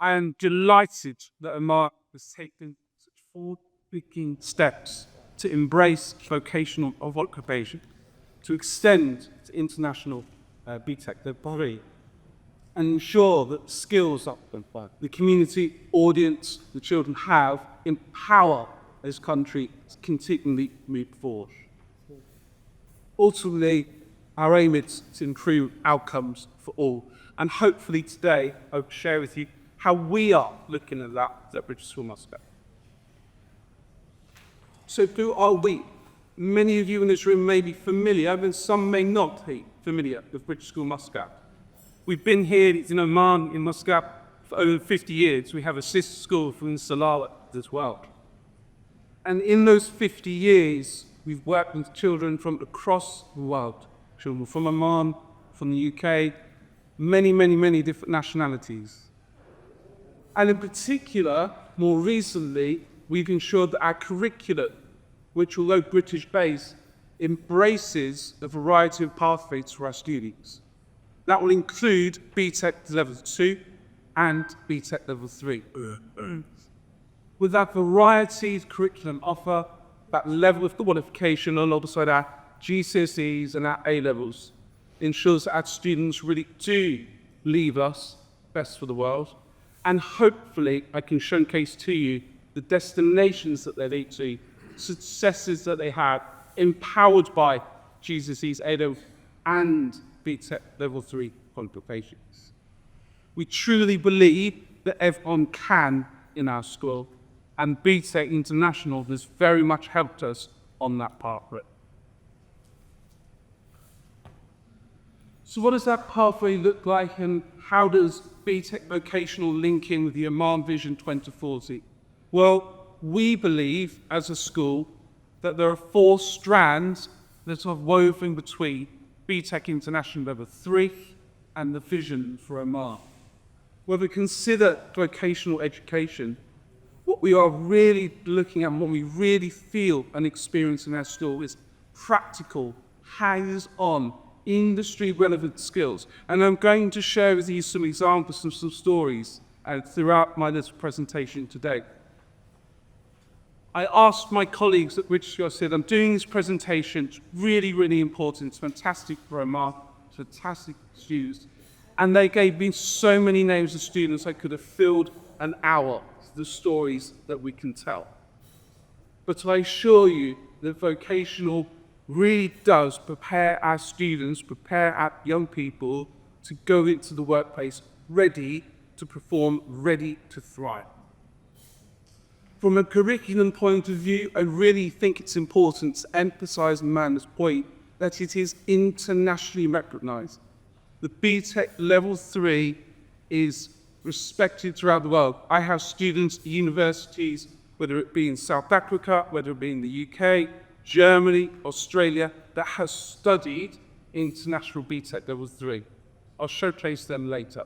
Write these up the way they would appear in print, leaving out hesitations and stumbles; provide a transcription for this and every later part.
I am delighted that Oman has taken such forward-thinking steps to embrace vocational occupation, to extend to international BTEC, their body, and ensure that the skills that the community, audience, the children have empower this country to continually move forward. Ultimately, our aim is to improve outcomes for all. And hopefully today, I'll share with you how we are looking at that at British School Muscat. So who are we? Many of you in this room may be familiar, but some may not be familiar with British School Muscat. We've been here in Oman, in Muscat, for over 50 years. We have a sister school in Salalah as well. And in those 50 years, we've worked with children from across the world. Children from Oman, from the UK, many different nationalities. And in particular, more recently, we've ensured that our curriculum, which although British-based, embraces a variety of pathways for our students. That will include BTEC Level 2 and BTEC Level 3. With that variety of curriculum offer, that level of qualification alongside our GCSEs and our A-levels ensures that our students really do leave us best for the world. And hopefully I can showcase to you the destinations that they lead to, successes that they have, empowered by GCSEs, A-levels, and BTEC Level 3 qualifications. We truly believe that everyone can in our school, and BTEC International has very much helped us on that pathway. So what does that pathway look like, and how does BTEC Vocational link in with the Oman Vision 2040? Well, we believe as a school that there are 4 strands that are woven between BTEC International Level 3 and the vision for Oman. When we consider vocational education, what we are really looking at and what we really feel and experience in our school is practical, hands-on, industry-relevant skills. And I'm going to share with you some examples and some stories throughout my little presentation today. I asked my colleagues at British School, I said, I'm doing this presentation, it's really important, it's fantastic for Oman, it's fantastic students. And they gave me so many names of students I could have filled an hour with the stories that we can tell. But I assure you that vocational really does prepare our students, prepare our young people to go into the workplace ready to perform, ready to thrive. From a curriculum point of view, I really think it's important to emphasize Amanda's point that it is internationally recognized. The BTEC Level 3 is respected throughout the world. I have students at universities, whether it be in South Africa, whether it be in the UK, Germany, Australia, that have studied international BTEC Level 3. I'll showcase them later.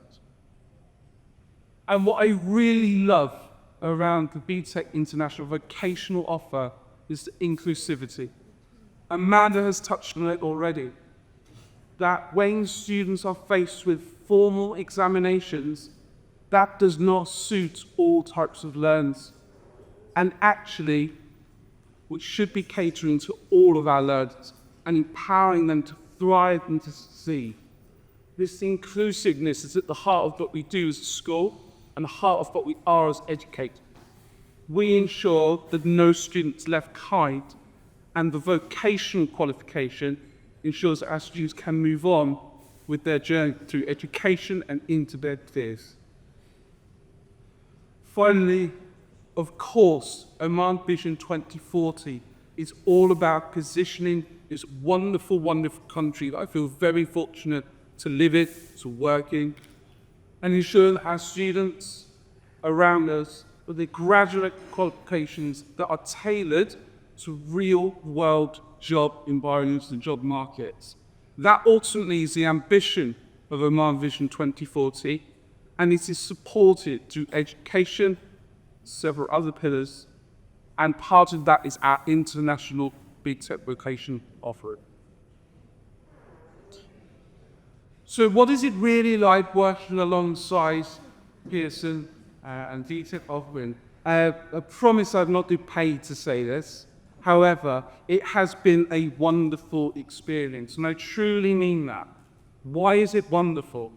And what I really love around the BTEC International vocational offer is the inclusivity. Amanda has touched on it already, that when students are faced with formal examinations, that does not suit all types of learners. And actually, we should be catering to all of our learners and empowering them to thrive and to succeed. This inclusiveness is at the heart of what we do as a school and the heart of what we are as educators. We ensure that no student's left behind, and the vocational qualification ensures that our students can move on with their journey through education and into their careers. Finally, of course, Oman Vision 2040 is all about positioning this wonderful country that I feel very fortunate to live in, to work in, and ensure that our students around us with the graduate qualifications that are tailored to real-world job environments and job markets. That ultimately is the ambition of Oman Vision 2040, and it is supported through education, several other pillars, and part of that is our international BTEC vocation offering. So what is it really like working alongside Pearson and BTEC offering. I promise I've not been paid to say this. However, it has been a wonderful experience, and I truly mean that. Why is it wonderful?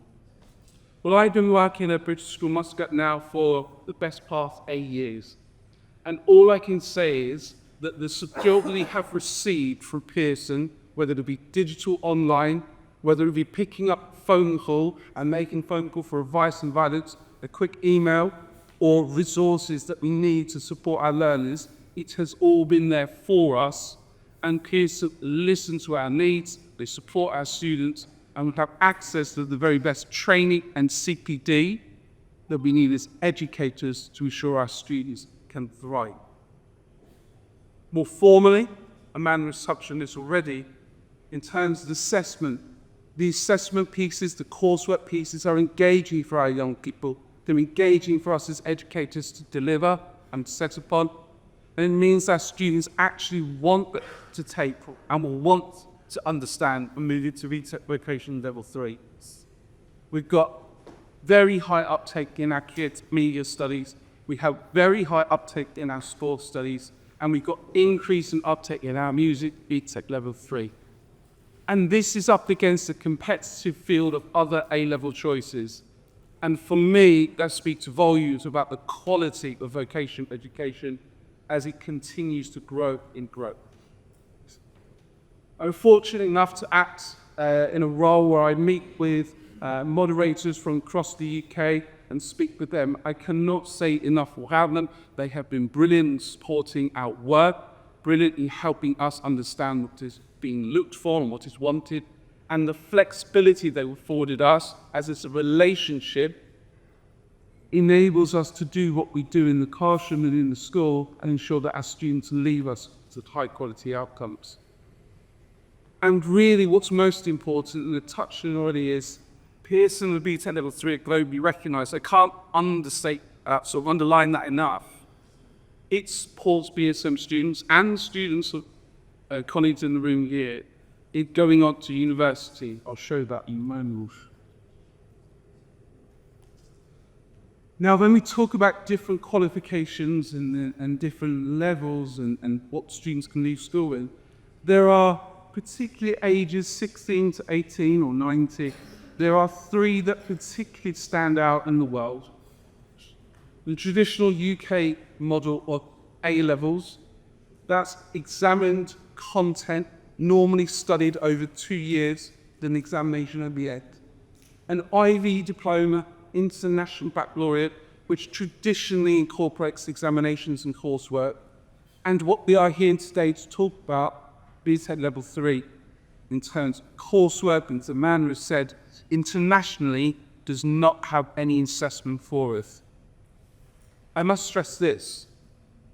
Well, I've been working at British School Muscat now for the best part of 8 years. And all I can say is that the support we have received from Pearson, whether it be digital online, whether it be picking up phone call and making phone call for advice and guidance, a quick email, or resources that we need to support our learners, it has all been there for us. And Pearson listen to our needs, they support our students, and we have access to the very best training and CPD that we need as educators to ensure our students can thrive. More formally, Amanda has touched on this already, in terms of assessment, the assessment pieces, the coursework pieces are engaging for our young people. They're engaging for us as educators to deliver and set upon. And it means our students actually want to take and will want to understand and move into BTEC Vocational Level 3. We've got very high uptake in our kids' media studies. We have very high uptake in our sports studies. And we've got increase in uptake in our music BTEC Level 3. And this is up against a competitive field of other A-level choices. And for me, that speaks volumes about the quality of vocational education as it continues to grow in growth. I'm fortunate enough to act in a role where I meet with moderators from across the UK and speak with them. I cannot say enough about them. They have been brilliant in supporting our work, brilliant in helping us understand what is being looked for and what is wanted, and the flexibility they afforded us as it's a relationship enables us to do what we do in the classroom and in the school and ensure that our students leave us with high quality outcomes. And really what's most important, and the touch on already, is Pearson and BTEC Level 3 are globally recognised. I can't underline that enough. It supports BSM students and students of colleagues in the room here in going on to university. I'll show that in a moment. Now, when we talk about different qualifications and different levels and what students can leave school with, there are particularly ages 16 to 18 or 90. There are three that particularly stand out in the world. The traditional UK model of A-levels, that's examined content, normally studied over 2 years, then examination at the end. An IB diploma, international baccalaureate, which traditionally incorporates examinations and coursework. And what we are here today to talk about, BTEC Level 3, in terms of coursework, and as Amanda has said, internationally does not have any assessment for us. I must stress this,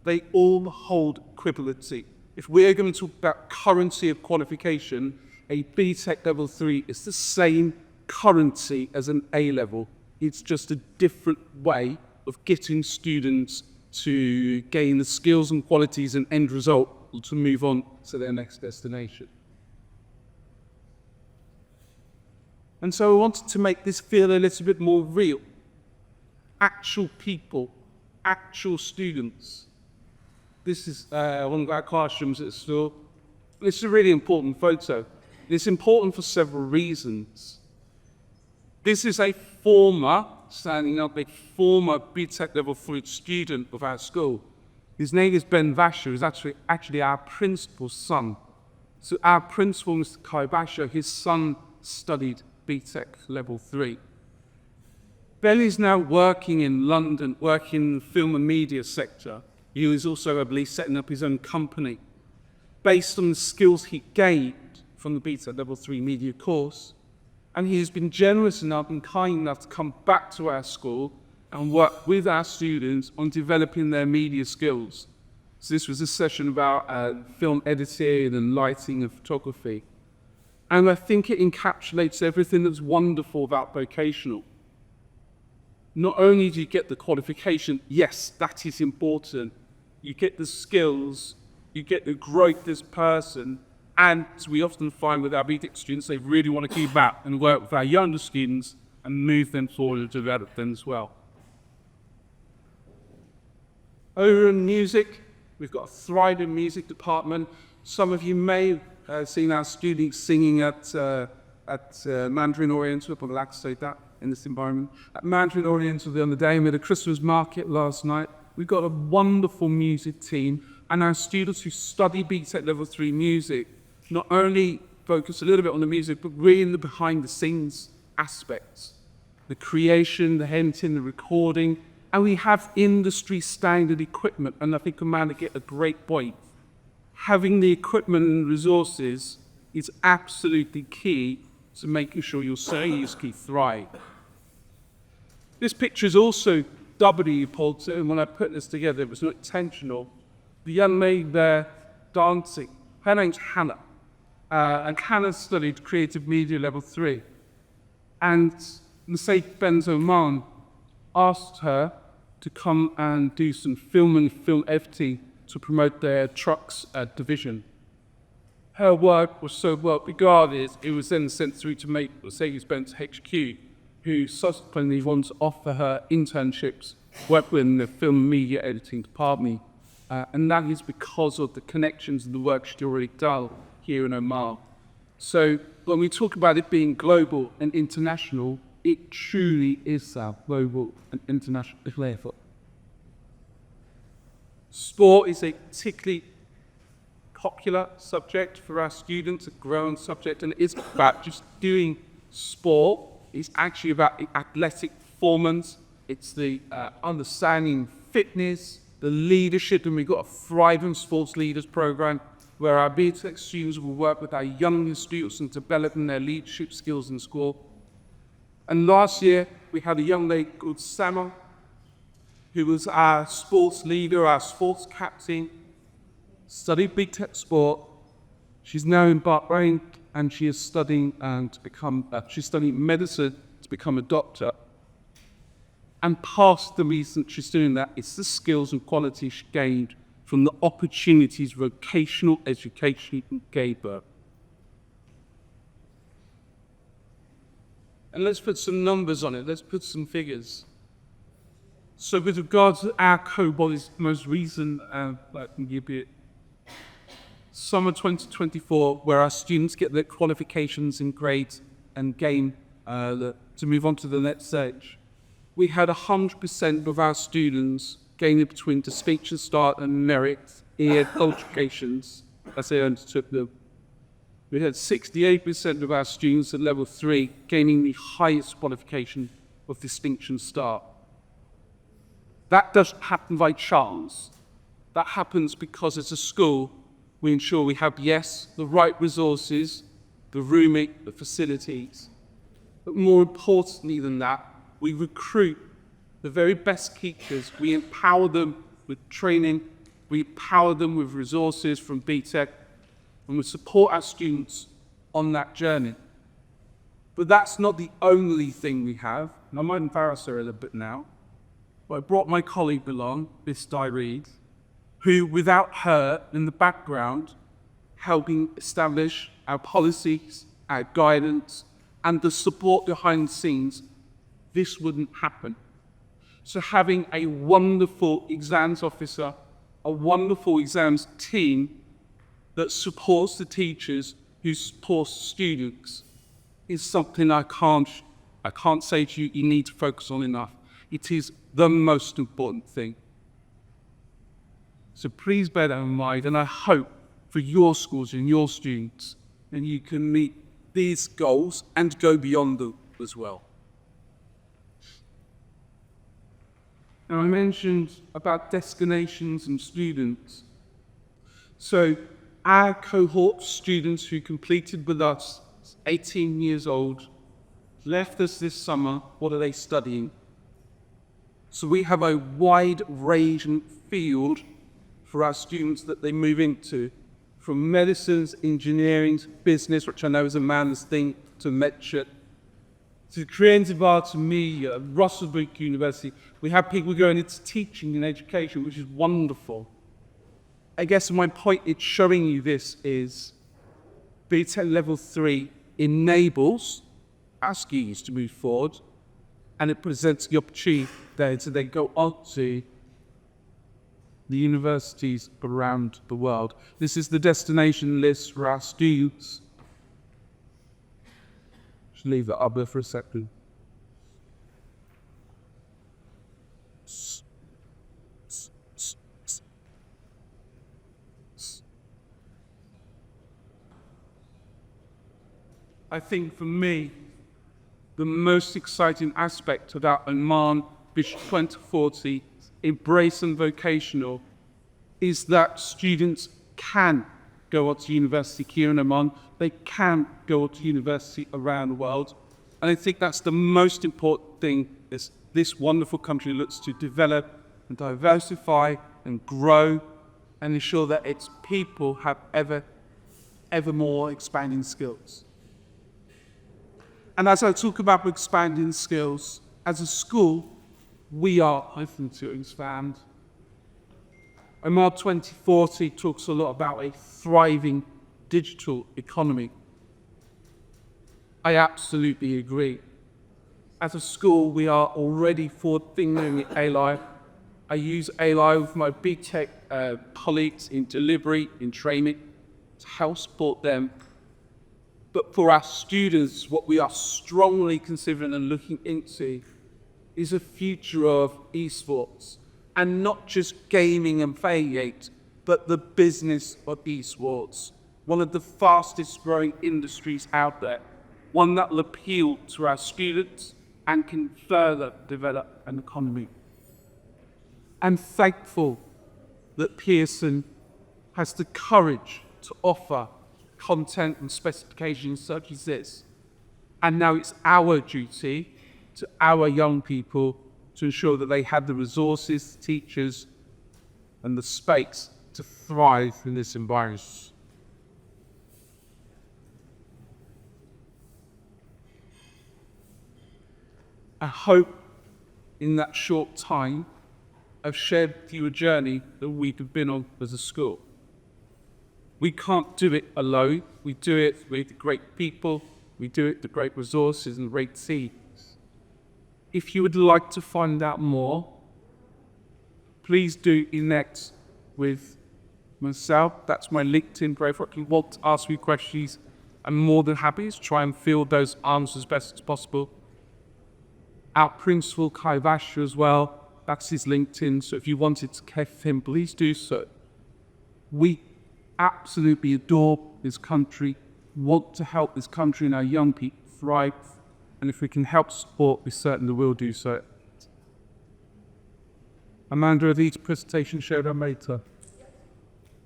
they all hold equivalency. If we're going to talk about currency of qualification, a BTEC Level 3 is the same currency as an A-level. It's just a different way of getting students to gain the skills and qualities and end result to move on to their next destination. And so I wanted to make this feel a little bit more real. Actual people, actual students. This is one of our classrooms at the school. This is a really important photo. It's important for several reasons. This is a former, standing up, a former BTEC Level 3 student of our school. His name is Ben Vasher, who's actually our principal's son. So our principal, Mr. Kai Vasher, his son studied BTEC Level 3. Ben is now working in London, working in the film and media sector. He is also, I believe, setting up his own company based on the skills he gained from the BTEC Level 3 media course. And he has been generous enough and kind enough to come back to our school and work with our students on developing their media skills. So this was a session about film editing and lighting and photography. And I think it encapsulates everything that's wonderful about vocational. Not only do you get the qualification, yes, that is important. You get the skills, you get the growth as a person, and as we often find with our BTEC students, they really want to keep back and work with our younger students and move them forward and develop them as well. Over in music, we've got a thriving music department. Some of you may have seen our students singing at Mandarin Oriental, but I'll say that in this environment. At Mandarin Oriental the other day, we had a Christmas market last night. We've got a wonderful music team, and our students who study BTEC Level 3 music not only focus a little bit on the music, but really the behind-the-scenes aspects. The creation, the editing, the recording, and we have industry-standard equipment, and I think Amanda get a great point. Having the equipment and resources is absolutely key to making sure your studies can thrive. This picture is also doubly important, and when I put this together, it was not intentional. The young lady there dancing, her name's Hannah, and Hannah studied Creative Media Level 3. And Muscat Ben-Zoman asked her to come and do some film and film editing to promote their trucks division. Her work was so well regarded, it was then sent through to Mercedes-Benz HQ, who subsequently wanted to offer her internships, work within the film and media editing department. And that is because of the connections and the work she'd already done here in Oman. So when we talk about it being global and international, it truly is our global and international level. Sport is a particularly popular subject for our students, a growing subject, and it is about just doing sport. It's actually about athletic performance. It's the understanding fitness, the leadership, and we've got a thriving sports leaders program where our BTEC students will work with our younger students in developing their leadership skills in school. And last year, we had a young lady called Sama, who was our sports leader, our sports captain, studied BTEC sport. She's now in Bahrain, and she is studying she's studying medicine to become a doctor. And part of the reason she's doing that is the skills and qualities she gained from the opportunities vocational education gave her. And let's put some numbers on it, let's put some figures. So with regards to our COBOL, most recent, I can give you summer 2024, where our students get their qualifications in grades and gain to move on to the next stage. We had 100% of our students gaining between distinction start and merit in qualifications as they undertook them. We had 68% of our students at level 3 gaining the highest qualification of distinction start. That doesn't happen by chance. That happens because as a school, we ensure we have, yes, the right resources, the rooming, the facilities, but more importantly than that, we recruit the very best teachers. We empower them with training, we empower them with resources from BTEC, and we support our students on that journey. But that's not the only thing we have, and I might embarrass her a little bit now, but I brought my colleague along, Miss Reed, who, without her in the background, helping establish our policies, our guidance, and the support behind the scenes, this wouldn't happen. So having a wonderful exams officer, a wonderful exams team that supports the teachers, who supports students, is something I can't say to you, you need to focus on enough. It is the most important thing. So please bear that in mind, and I hope for your schools and your students, and you can meet these goals and go beyond them as well. Now, I mentioned about destinations and students. So our cohort students who completed with us, 18 years old, left us this summer. What are they studying? So we have a wide range and field for our students that they move into, from medicines, engineering, to business, which I know is a man's thing, to medicine, to creative arts and media, Russellbrook University. We have people going into teaching and education, which is wonderful. I guess my point in showing you this is BTEC Level 3 enables our students to move forward, and it presents the opportunity there to then go on to the universities around the world. This is the destination list for our students. Just leave that up there for a second. I think for me, the most exciting aspect of our Oman Vision 2040 Embrace and Vocational is that students can go on to university here in Oman, they can go on to university around the world. And I think that's the most important thing is this wonderful country looks to develop and diversify and grow and ensure that its people have ever more expanding skills. And as I talk about expanding skills, as a school, we are open to expand. Oman 2040 talks a lot about a thriving digital economy. I absolutely agree. As a school, we are already forward-thinking at AI. I use AI with my BTEC colleagues in delivery, in training, to help support them. But for our students, what we are strongly considering and looking into is a future of esports, and not just gaming and playing, but the business of esports. One of the fastest growing industries out there, one that will appeal to our students and can further develop an economy. I'm thankful that Pearson has the courage to offer content and specifications such as this. And now it's our duty to our young people to ensure that they have the resources, teachers, and the space to thrive in this environment. I hope in that short time I've shared with you a journey that we've been on as a school. We can't do it alone. We do it with great people. We do it with great resources and great teams. If you would like to find out more, please do connect with myself. That's my LinkedIn profile. If you want to ask me questions, I'm more than happy to try and fill those answers as best as possible. Our principal, Kai Vasher, as well, that's his LinkedIn. So if you wanted to connect with him, please do so. We absolutely adore this country, want to help this country and our young people thrive, and if we can help support, we certainly will do so. Amanda, are these presentations shared out later?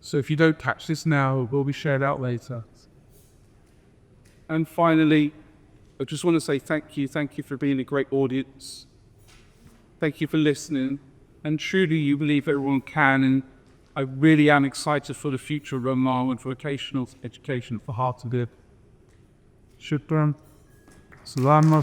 So if you don't catch this now, it will be shared out later. And finally, I just want to say thank you for being a great audience. Thank you for listening, and truly you believe everyone can, and I really am excited for the future of Oman and vocational education for hard to live. Shukran. Salaam.